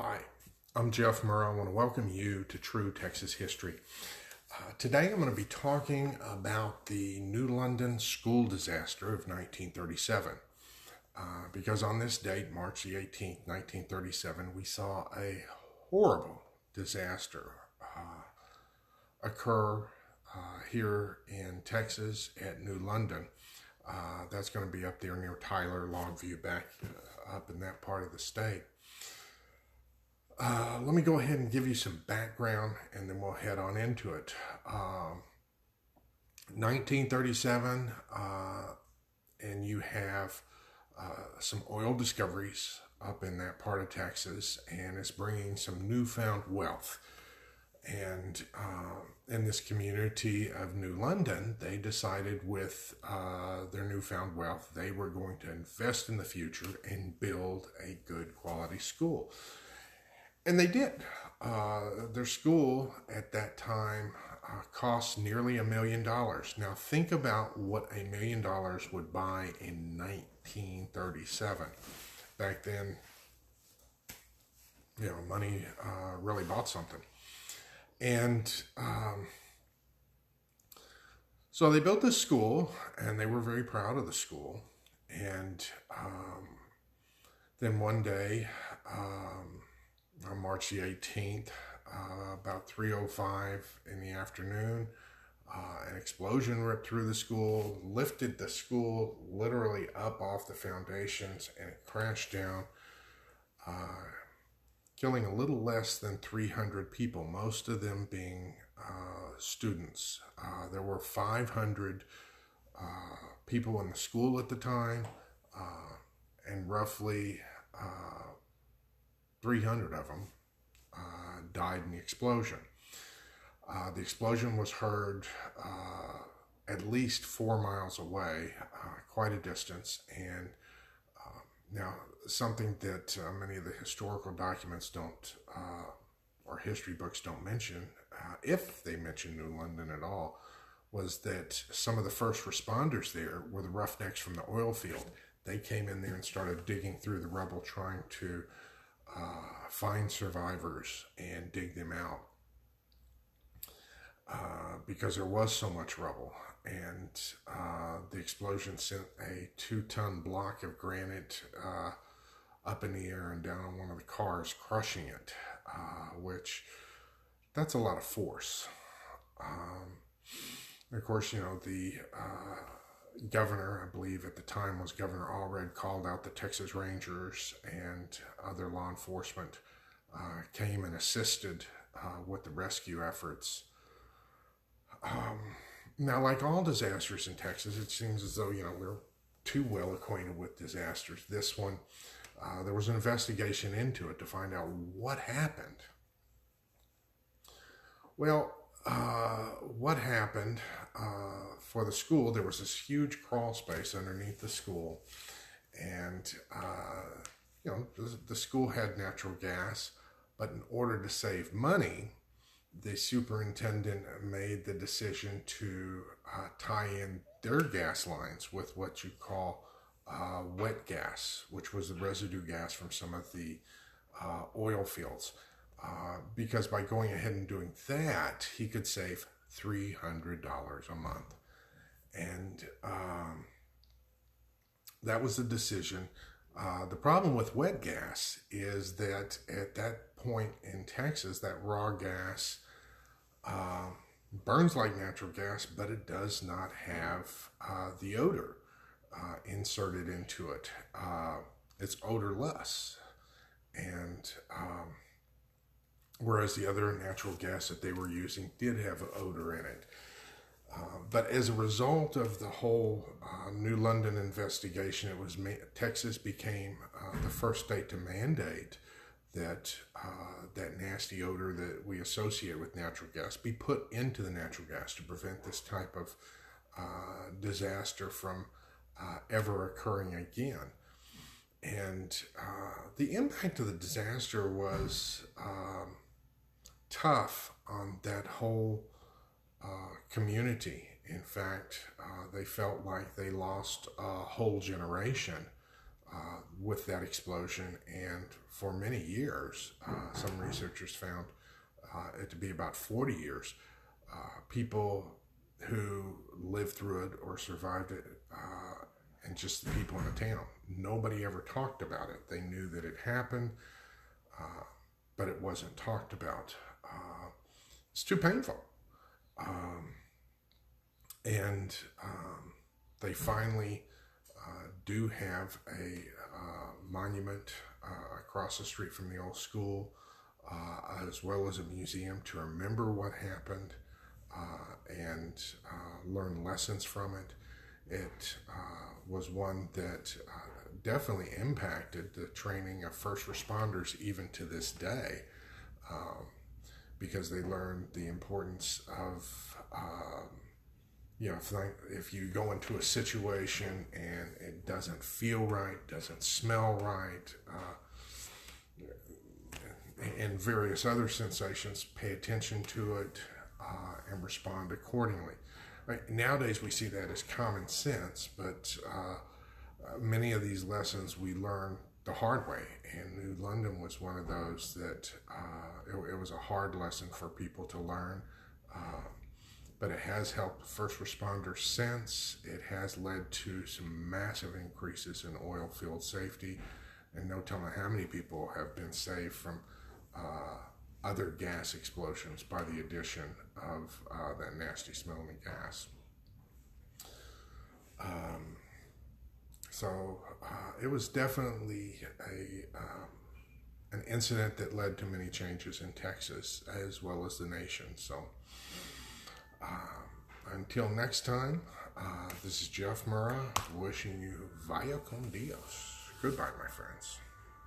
Hi, I'm Jeff Murrah. I want to welcome you to True Texas History. Today I'm going to be talking about the New London school disaster of 1937. Because on this date, March the 18th, 1937, we saw a horrible disaster occur here in Texas at New London. That's going to be up there near Tyler, Longview, back up in that part of the state. Let me go ahead and give you some background and then we'll head on into it. 1937, and you have some oil discoveries up in that part of Texas, and it's bringing some newfound wealth. And in this community of New London, they decided with their newfound wealth, they were going to invest in the future and build a good quality school. And they did. Their school at that time cost nearly $1 million. Now think about what $1 million would buy in 1937. Back then, money really bought something. And so they built this school, and they were very proud of the school. And then one day, on March the 18th, about 3:05 in the afternoon, an explosion ripped through the school, lifted the school literally up off the foundations, and it crashed down, killing a little less than 300 people, most of them being students. There were 500 people in the school at the time, and roughly 300 of them died in the explosion. The explosion was heard at least 4 miles away, quite a distance, and now something that many of the historical documents don't, or history books don't mention, if they mention New London at all, was that some of the first responders there were the roughnecks from the oil field. They came in there and started digging through the rubble, trying to find survivors and dig them out because there was so much rubble. And the explosion sent a 2-ton block of granite up in the air and down on one of the cars, crushing it, which that's a lot of force. Of course, the governor, I believe at the time was Governor Allred, called out the Texas Rangers, and other law enforcement came and assisted with the rescue efforts. Now, like all disasters in Texas, it seems as though, we're too well acquainted with disasters. This one, there was an investigation into it to find out what happened. Well, what happened for the school, there was this huge crawl space underneath the school, and the school had natural gas, but in order to save money, the superintendent made the decision to tie in their gas lines with what you call wet gas, which was the residue gas from some of the oil fields. Because by going ahead and doing that, he could save $300 a month. And that was the decision. The problem with wet gas is that at that point in Texas, that raw gas burns like natural gas, but it does not have the odor inserted into it. It's odorless. And whereas the other natural gas that they were using did have odor in it. But as a result of the whole New London investigation, Texas became the first state to mandate that that nasty odor that we associate with natural gas be put into the natural gas to prevent this type of disaster from ever occurring again. And the impact of the disaster was tough on that whole community. In fact, they felt like they lost a whole generation with that explosion. And for many years, some researchers found it to be about 40 years, people who lived through it or survived it, and just the people in the town. Nobody ever talked about it. They knew that it happened, but it wasn't talked about. It's too painful. And they finally do have a monument across the street from the old school, as well as a museum to remember what happened and learn lessons from it. It was one that definitely impacted the training of first responders even to this day, because they learned the importance of, if you go into a situation and it doesn't feel right, doesn't smell right, and various other sensations, pay attention to it and respond accordingly. Right? Nowadays we see that as common sense, but many of these lessons we learn the hard way, and New London was one of those that it was a hard lesson for people to learn, but it has helped first responders since. It has led to some massive increases in oil field safety, and no telling how many people have been saved from other gas explosions by the addition of that nasty smelling gas. So it was definitely an incident that led to many changes in Texas as well as the nation. So until next time, this is Jeff Murrah wishing you vaya con Dios. Goodbye, my friends.